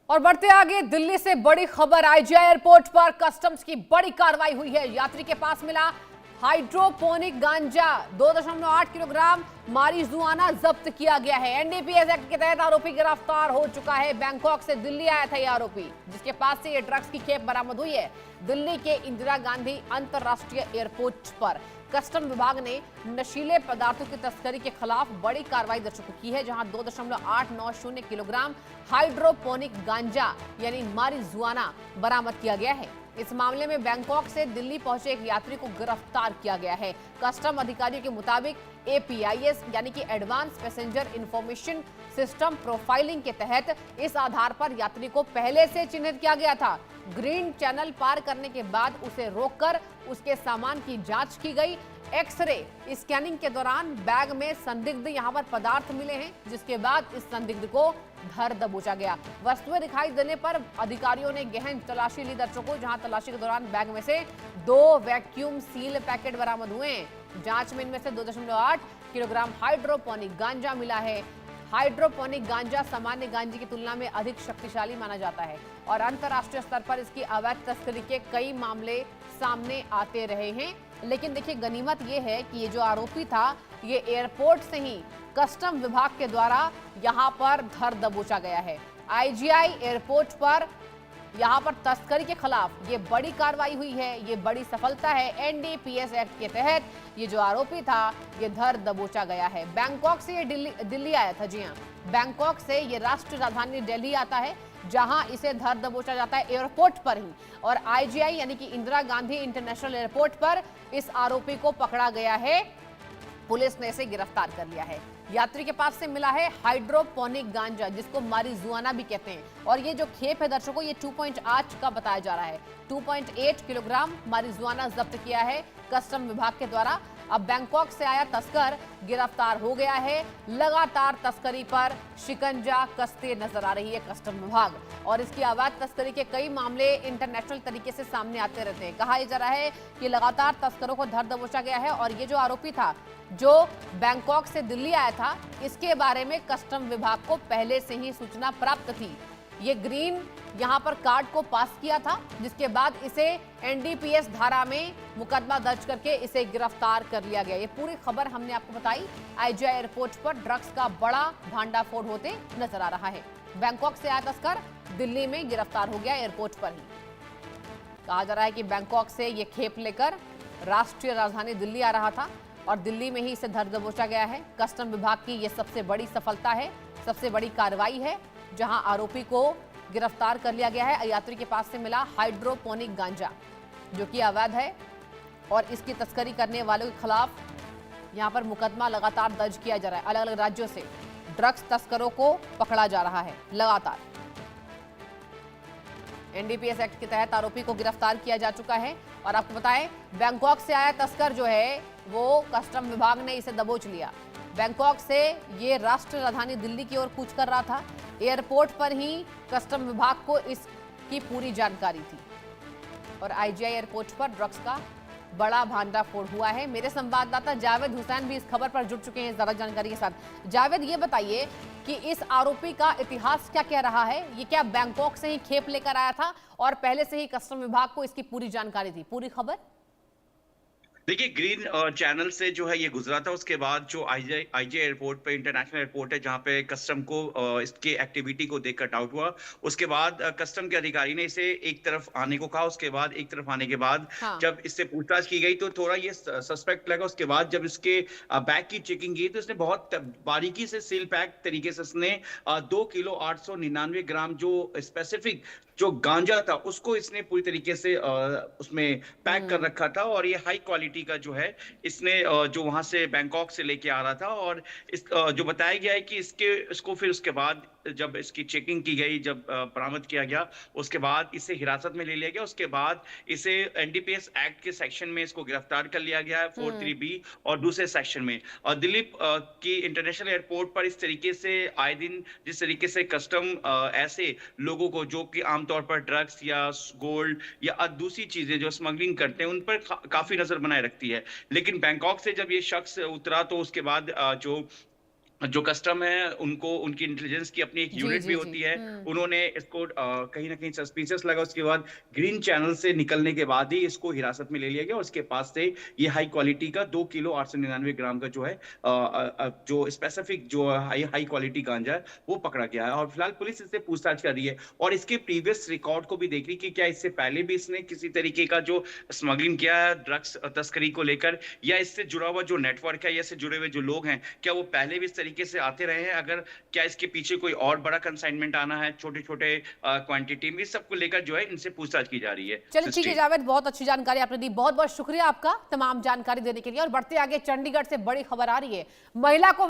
और बढ़ते आगे, दिल्ली से बड़ी खबर। आईजीआई एयरपोर्ट पर कस्टम्स की बड़ी कार्रवाई हुई है। यात्री के पास मिला हाइड्रोपोनिक गांजा, 2.8 किलोग्राम मारिजुआना जब्त किया गया है। एनडीपीएस एक्ट के तहत आरोपी गिरफ्तार हो चुका है। बैंकॉक से दिल्ली आया था यह आरोपी, जिसके पास से ये ड्रग्स की खेप बरामद हुई है। दिल्ली के इंदिरा गांधी अंतरराष्ट्रीय एयरपोर्ट पर कस्टम विभाग ने नशीले पदार्थों की तस्करी के खिलाफ बड़ी कार्रवाई दर्ज की है, जहां 2.890 किलोग्राम हाइड्रोपोनिक गांजा यानी मारिजुआना बरामद किया गया है। इस मामले में बैंकॉक से दिल्ली पहुंचे एक यात्री को गिरफ्तार किया गया है। कस्टम अधिकारियों के मुताबिक एपीआईएस यानी कि advance passenger information system profiling के तहत इस आधार पर यात्री को पहले से चिन्हित किया गया था। ग्रीन चैनल पार करने के बाद उसे रोककर उसके सामान की जांच की गई। एक्सरे स्कैनिंग के दौरान बैग में संदिग्ध यहां पर पदार्थ मिले हैं, जिसके बाद इस संदिग्ध को धर दबोचा गया। वस्तुएं दिखाई देने पर अधिकारियों ने गहन तलाशी ली दर्शकों, जहां तलाशी के दौरान बैग में से 2 वैक्यूम सील पैकेट बरामद हुए हैं। जांच में इनमें से 2.8 किलोग्राम हाइड्रोपोनिक गांजा मिला है। हाइड्रोपोनिक गांजा सामान्य गांजे की तुलना में अधिक शक्तिशाली माना जाता है और अंतर्राष्ट्रीय स्तर पर इसकी अवैध तस्करी के कई मामले सामने आते रहे हैं। लेकिन देखिए, गनीमत ये है कि ये जो आरोपी था, ये एयरपोर्ट से ही कस्टम विभाग के द्वारा यहां पर धर दबोचा गया है। आईजीआई एयरपोर्ट पर यहां पर तस्करी के खिलाफ ये बड़ी कार्रवाई हुई है, ये बड़ी सफलता है। एनडीपीएस एक्ट के तहत ये जो आरोपी था, ये धर दबोचा गया है। बैंकॉक से ये दिल्ली आया था। जी हाँ, बैंकॉक से ये राष्ट्रीय राजधानी दिल्ली आता है, जहां इसे धर दबोचा जाता है एयरपोर्ट पर ही। और आईजीआई यानी कि इंदिरा गांधी इंटरनेशनल एयरपोर्ट पर इस आरोपी को पकड़ा गया है। पुलिस ने इसे गिरफ्तार कर लिया है। यात्री के पास से मिला है हाइड्रोपोनिक गांजा, जिसको मारिजुआना भी कहते हैं। और ये जो खेप है दर्शकों, ये 2.8 का बताया जा रहा है। 2.8 किलोग्राम मारिजुआना जब्त किया है कस्टम विभाग के द्वारा। अब बैंकॉक से आया तस्कर गिरफ्तार हो गया है। लगातार तस्करी पर शिकंजा कसते नजर आ रही है कस्टम विभाग, और इसकी अवैध तस्करी के कई मामले इंटरनेशनल तरीके से सामने आते रहते हैं। कहा जा रहा है कि लगातार तस्करों को धर दबोचा गया है। और ये जो आरोपी था, जो बैंकॉक से दिल्ली आया था, इसके बारे में कस्टम विभाग को पहले से ही सूचना प्राप्त थी। ये ग्रीन यहां पर कार्ड को पास किया था, जिसके बाद इसे एनडीपीएस धारा में मुकदमा दर्ज करके इसे गिरफ्तार कर लिया गया। ये पूरी खबर हमने आपको बताई। आईजीआई एयरपोर्ट पर ड्रग्स का बड़ा भांडाफोड़ होते नजर आ रहा है। बैंकॉक से आया तस्कर दिल्ली में गिरफ्तार हो गया एयरपोर्ट पर ही। कहा जा रहा है कि बैंकॉक से ये खेप लेकर राष्ट्रीय राजधानी दिल्ली आ रहा था और दिल्ली में ही इसे धर दबोचा गया है। कस्टम विभाग की यह सबसे बड़ी सफलता है, सबसे बड़ी कार्रवाई है, जहां आरोपी को गिरफ्तार कर लिया गया है। यात्री के पास से मिला हाइड्रोपोनिक गांजा, जो कि अवैध है, और इसकी तस्करी करने वालों के खिलाफ यहां पर मुकदमा लगातार दर्ज किया जा रहा है। अलग अलग राज्यों से ड्रग्स तस्करों को पकड़ा जा रहा है लगातार। एनडीपीएस एक्ट के तहत आरोपी को गिरफ्तार किया जा चुका है। और आपको बताएं, बैंकॉक से आया तस्कर जो है, वो कस्टम विभाग ने इसे दबोच लिया। बैंकॉक से ये राष्ट्रीय राजधानी दिल्ली की ओर कूच कर रहा था। एयरपोर्ट पर ही कस्टम विभाग को इसकी पूरी जानकारी थी। और आईजीआई एयरपोर्ट पर ड्रग्स का बड़ा भांडाफोड़ हुआ है। मेरे संवाददाता जावेद हुसैन भी इस खबर पर जुड़ चुके हैं ज्यादा जानकारी के साथ। जावेद, ये बताइए कि इस आरोपी का इतिहास क्या कह रहा है? ये क्या बैंकॉक से ही खेप लेकर आया था और पहले से ही कस्टम विभाग को इसकी पूरी जानकारी थी? पूरी खबर देखिए, ग्रीन चैनल से जो है ये गुजरा था। उसके बाद जो आईजीआई एयरपोर्ट पे, इंटरनेशनल एयरपोर्ट है, जहाँ पे कस्टम को इसके एक्टिविटी को देखकर डाउट हुआ। उसके बाद कस्टम के अधिकारी ने इसे एक तरफ आने को कहा। उसके बाद एक तरफ आने के बाद जब इससे पूछताछ की गई तो थोड़ा ये सस्पेक्ट लगा। उसके बाद जब इसके बैग की चेकिंग की तो इसने बहुत बारीकी से सील पैक तरीके से इसने 2 किलो 899 ग्राम जो स्पेसिफिक जो गांजा था, उसको इसने पूरी तरीके से उसमें पैक कर रखा था। और ये हाई क्वालिटी का जो है, इसने जो वहां से बैंकॉक से लेके आ रहा था। और इस जो बताया गया है कि इसको फिर उसके बाद जब इसकी चेकिंग की गई, जब बरामद किया गया, उसके बाद इसे हिरासत में ले लिया गया। उसके बाद इसे एनडीपीएस एक्ट के सेक्शन में इसको गिरफ्तार कर लिया गया है, 43B और दूसरे सेक्शन में। और दिल्ली की इंटरनेशनल एयरपोर्ट पर इस तरीके से आए दिन जिस तरीके से कस्टम ऐसे लोगों को जो कि आमतौर पर ड्रग्स या गोल्ड या दूसरी चीजें जो स्मगलिंग करते हैं, उन पर काफी नजर बनाए रखती है। लेकिन बैंकॉक से जब ये शख्स उतरा तो उसके बाद जो जो कस्टम है उनको उनकी इंटेलिजेंस की अपनी एक जी यूनिट भी जी जी। होती है। उन्होंने इसको कहीं ना कहीं सस्पिशियस लगा, उसके बाद ग्रीन चैनल से निकलने के बाद ही इसको हिरासत में ले लिया गया और उसके पास से ये हाई क्वालिटी का 2 किलो 899 ग्राम का जो है जो स्पेसिफिक जो हाई हाई क्वालिटी गांजा है वो पकड़ा गया है। और फिलहाल पुलिस इससे पूछताछ कर रही है और इसके प्रीवियस रिकॉर्ड को भी देख रही है कि क्या इससे पहले भी इसने किसी तरीके का जो स्मगलिंग किया है ड्रग्स तस्करी को लेकर, या इससे जुड़ा हुआ जो नेटवर्क है या इससे जुड़े हुए जो लोग हैं क्या वो पहले भी इस तरीके से आते रहे हैं, अगर क्या इसके पीछे कोई और बड़ा कंसाइनमेंट आना है छोटे छोटे क्वांटिटी में, इस सबको लेकर जो है इनसे पूछताछ की जा रही है। चलिए ठीक है सृष्टि। जावेद, बहुत अच्छी जानकारी आपने दी, बहुत बहुत शुक्रिया आपका तमाम जानकारी देने के लिए। और बढ़ते आगे चंडीगढ़ से बड़ी खबर आ रही है, महिला को